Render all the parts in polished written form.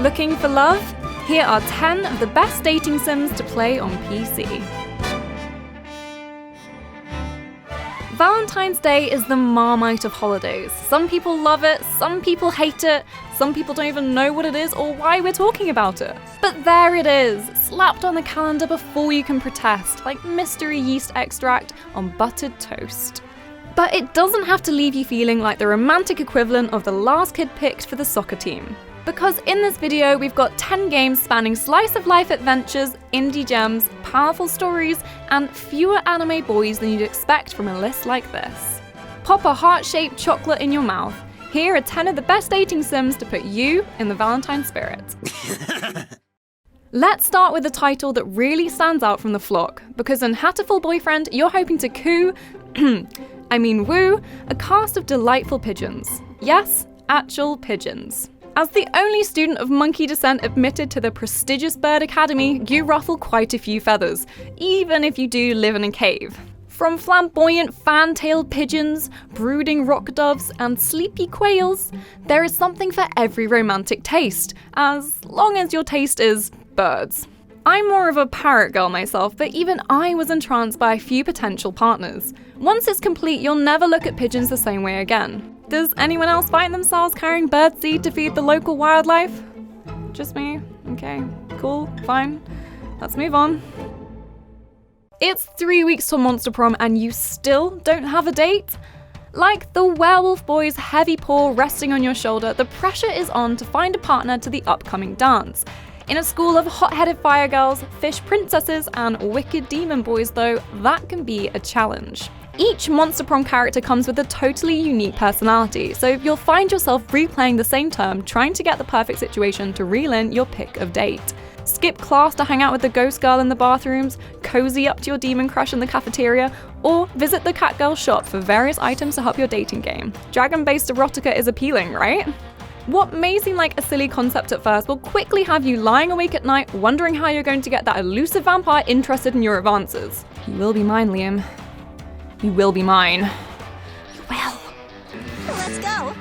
Looking for love? Here are 10 of the best dating sims to play on PC. Valentine's Day is the Marmite of holidays. Some people love it, some people hate it, some people don't even know what it is or why we're talking about it. But there it is, slapped on the calendar before you can protest, like mystery yeast extract on buttered toast. But it doesn't have to leave you feeling like the romantic equivalent of the last kid picked for the soccer team. Because in this video, we've got 10 games spanning slice-of-life adventures, indie gems, powerful stories, and fewer anime boys than you'd expect from a list like this. Pop a heart-shaped chocolate in your mouth. Here are 10 of the best dating sims to put you in the Valentine spirit. Let's start with a title that really stands out from the flock, because in Hatoful Boyfriend, you're hoping to woo, a cast of delightful pigeons. Yes, actual pigeons. As the only student of monkey descent admitted to the prestigious bird academy, you ruffle quite a few feathers, even if you do live in a cave. From flamboyant fan-tailed pigeons, brooding rock doves, and sleepy quails, there is something for every romantic taste, as long as your taste is birds. I'm more of a parrot girl myself, but even I was entranced by a few potential partners. Once it's complete, you'll never look at pigeons the same way again. Does anyone else find themselves carrying birdseed to feed the local wildlife? Just me? Okay, cool, fine. Let's move on. It's 3 weeks till Monster Prom and you still don't have a date? Like the werewolf boy's heavy paw resting on your shoulder, the pressure is on to find a partner to the upcoming dance. In a school of hot-headed fire girls, fish princesses, and wicked demon boys though, that can be a challenge. Each Monster Prom character comes with a totally unique personality, so you'll find yourself replaying the same term trying to get the perfect situation to reel in your pick of date. Skip class to hang out with the ghost girl in the bathrooms, cozy up to your demon crush in the cafeteria, or visit the catgirl shop for various items to help your dating game. Dragon-based erotica is appealing, right? What may seem like a silly concept at first will quickly have you lying awake at night wondering how you're going to get that elusive vampire interested in your advances. You will be mine, Liam. You will be mine. You will. Let's go.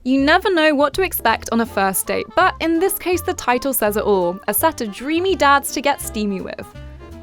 You never know what to expect on a first date, but in this case the title says it all, a set of dreamy dads to get steamy with.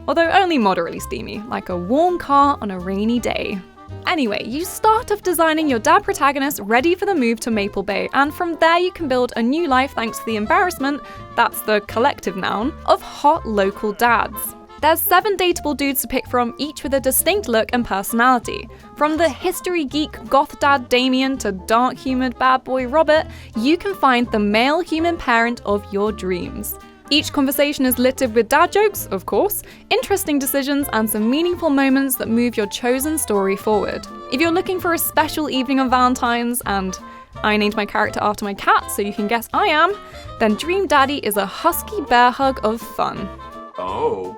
Although only moderately steamy, like a warm car on a rainy day. Anyway, you start off designing your dad protagonist ready for the move to Maple Bay, and from there you can build a new life thanks to the embarrassment, that's the collective noun, of hot local dads. There's 7 dateable dudes to pick from, each with a distinct look and personality. From the history geek goth dad Damien to dark humoured bad boy Robert, you can find the male human parent of your dreams. Each conversation is littered with dad jokes, of course, interesting decisions, and some meaningful moments that move your chosen story forward. If you're looking for a special evening on Valentine's, and I named my character after my cat so you can guess I am, then Dream Daddy is a husky bear hug of fun. Oh.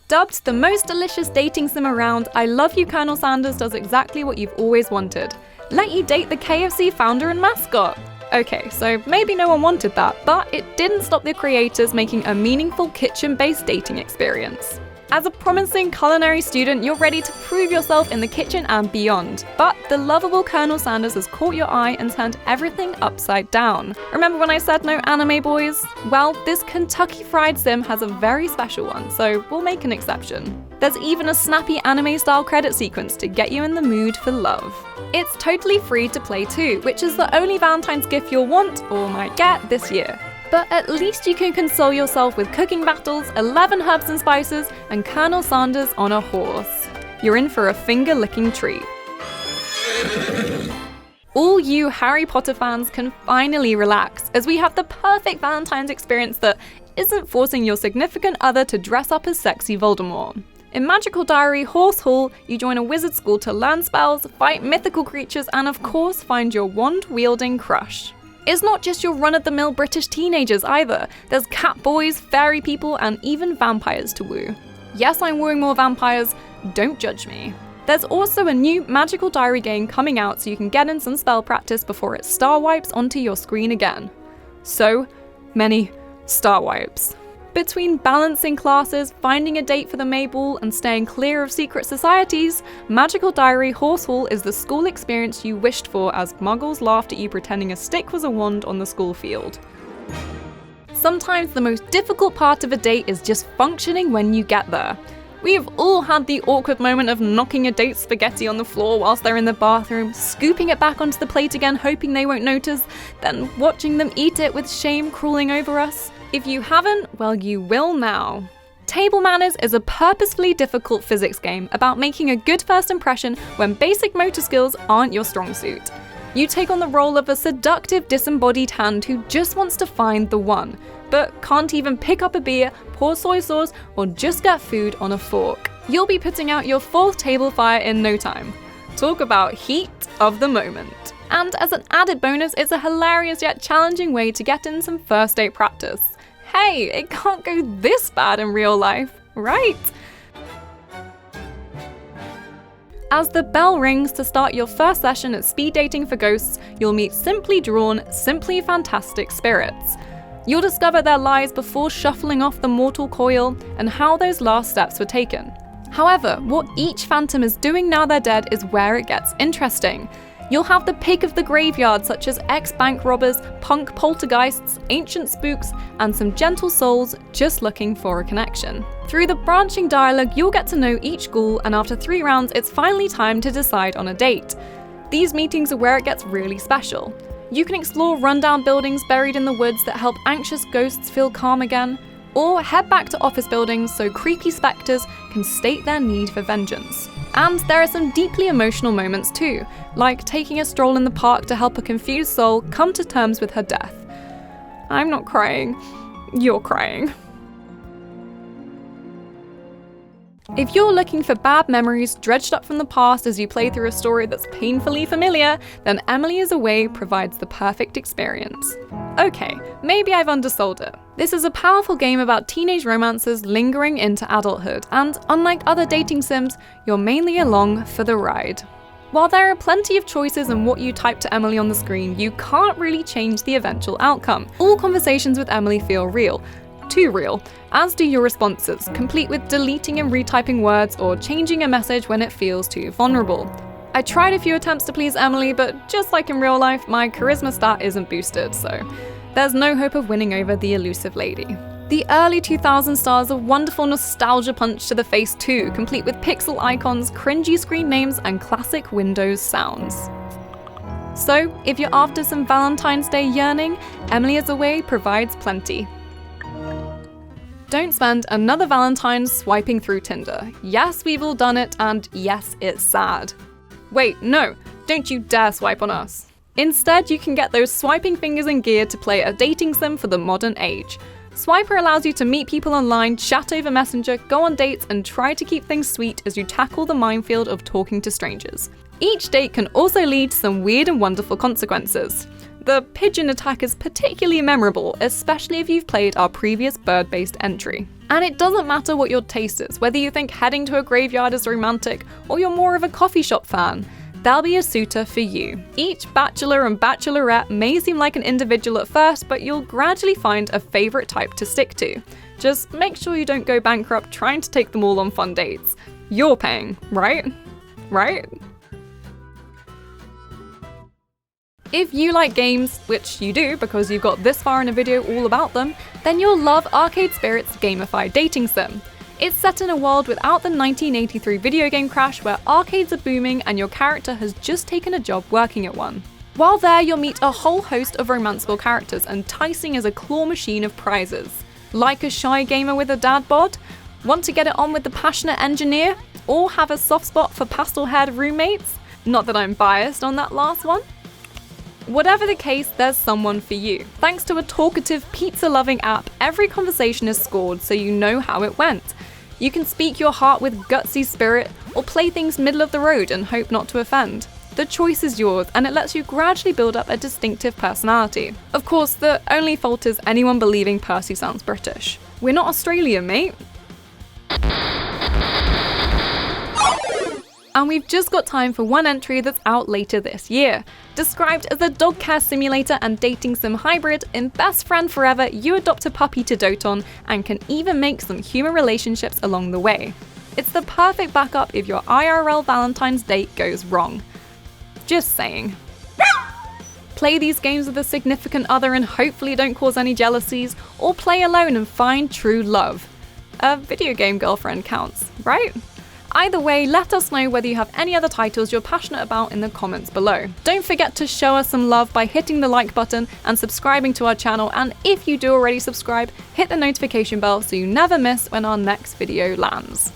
Dubbed the most delicious dating sim around, I Love You Colonel Sanders does exactly what you've always wanted. Let you date the KFC founder and mascot. Okay, so maybe no one wanted that, but it didn't stop the creators making a meaningful kitchen-based dating experience. As a promising culinary student, you're ready to prove yourself in the kitchen and beyond. But the lovable Colonel Sanders has caught your eye and turned everything upside down. Remember when I said no anime boys? Well, this Kentucky Fried Sim has a very special one, so we'll make an exception. There's even a snappy anime-style credit sequence to get you in the mood for love. It's totally free to play too, which is the only Valentine's gift you'll want, or might get, this year. But at least you can console yourself with cooking battles, 11 herbs and spices, and Colonel Sanders on a horse. You're in for a finger-licking treat. All you Harry Potter fans can finally relax, as we have the perfect Valentine's experience that isn't forcing your significant other to dress up as sexy Voldemort. In Magical Diary Horse Hall, you join a wizard school to learn spells, fight mythical creatures, and of course find your wand-wielding crush. It's not just your run-of-the-mill British teenagers either. There's cat boys, fairy people, and even vampires to woo. Yes, I'm wooing more vampires, don't judge me. There's also a new Magical Diary game coming out so you can get in some spell practice before it star wipes onto your screen again. So many star wipes. Between balancing classes, finding a date for the Mayball, and staying clear of secret societies, Magical Diary Horsehall is the school experience you wished for as muggles laughed at you pretending a stick was a wand on the school field. Sometimes the most difficult part of a date is just functioning when you get there. We've all had the awkward moment of knocking a date's spaghetti on the floor whilst they're in the bathroom, scooping it back onto the plate again hoping they won't notice, then watching them eat it with shame crawling over us. If you haven't, well you will now. Table Manners is a purposefully difficult physics game about making a good first impression when basic motor skills aren't your strong suit. You take on the role of a seductive disembodied hand who just wants to find the one, but can't even pick up a beer, pour soy sauce, or just get food on a fork. You'll be putting out your 4th table fire in no time. Talk about heat of the moment. And as an added bonus, it's a hilarious yet challenging way to get in some first date practice. Hey, it can't go this bad in real life, right? As the bell rings to start your first session at Speed Dating for Ghosts, you'll meet simply drawn, simply fantastic spirits. You'll discover their lies before shuffling off the mortal coil and how those last steps were taken. However, what each phantom is doing now they're dead is where it gets interesting. You'll have the pick of the graveyard, such as ex-bank robbers, punk poltergeists, ancient spooks, and some gentle souls just looking for a connection. Through the branching dialogue, you'll get to know each ghoul, and after 3 rounds, it's finally time to decide on a date. These meetings are where it gets really special. You can explore rundown buildings buried in the woods that help anxious ghosts feel calm again, or head back to office buildings so creepy spectres can state their need for vengeance. And there are some deeply emotional moments too, like taking a stroll in the park to help a confused soul come to terms with her death. I'm not crying, you're crying. If you're looking for bad memories dredged up from the past as you play through a story that's painfully familiar, then Emily is Away provides the perfect experience. Okay, maybe I've undersold it. This is a powerful game about teenage romances lingering into adulthood, and unlike other dating sims, you're mainly along for the ride. While there are plenty of choices in what you type to Emily on the screen, you can't really change the eventual outcome. All conversations with Emily feel real. Too real, as do your responses, complete with deleting and retyping words or changing a message when it feels too vulnerable. I tried a few attempts to please Emily, but just like in real life, my charisma stat isn't boosted, so there's no hope of winning over the elusive lady. The early 2000s stars a wonderful nostalgia punch to the face too, complete with pixel icons, cringy screen names, and classic Windows sounds. So, if you're after some Valentine's Day yearning, Emily is Away provides plenty. Don't spend another Valentine's swiping through Tinder. Yes, we've all done it, and yes, it's sad. Wait, no, don't you dare swipe on us. Instead, you can get those swiping fingers in gear to play a dating sim for the modern age. Swiper allows you to meet people online, chat over Messenger, go on dates, and try to keep things sweet as you tackle the minefield of talking to strangers. Each date can also lead to some weird and wonderful consequences. The pigeon attack is particularly memorable, especially if you've played our previous bird-based entry. And it doesn't matter what your taste is, whether you think heading to a graveyard is romantic or you're more of a coffee shop fan, there'll be a suitor for you. Each bachelor and bachelorette may seem like an individual at first, but you'll gradually find a favourite type to stick to. Just make sure you don't go bankrupt trying to take them all on fun dates. You're paying, right? Right? If you like games, which you do because you've got this far in a video all about them, then you'll love Arcade Spirit's gamified dating sim. It's set in a world without the 1983 video game crash where arcades are booming and your character has just taken a job working at one. While there, you'll meet a whole host of romanceable characters, enticing as a claw machine of prizes. Like a shy gamer with a dad bod? Want to get it on with the passionate engineer? Or have a soft spot for pastel-haired roommates? Not that I'm biased on that last one. Whatever the case, there's someone for you. Thanks to a talkative, pizza-loving app, every conversation is scored so you know how it went. You can speak your heart with gutsy spirit, or play things middle of the road and hope not to offend. The choice is yours, and it lets you gradually build up a distinctive personality. Of course, the only fault is anyone believing Percy sounds British. We're not Australian, mate. And we've just got time for one entry that's out later this year. Described as a dog care simulator and dating sim hybrid, in Best Friend Forever, you adopt a puppy to dote on and can even make some human relationships along the way. It's the perfect backup if your IRL Valentine's date goes wrong. Just saying. Play these games with a significant other and hopefully don't cause any jealousies, or play alone and find true love. A video game girlfriend counts, right? Either way, let us know whether you have any other titles you're passionate about in the comments below. Don't forget to show us some love by hitting the like button and subscribing to our channel, and if you do already subscribe, hit the notification bell so you never miss when our next video lands.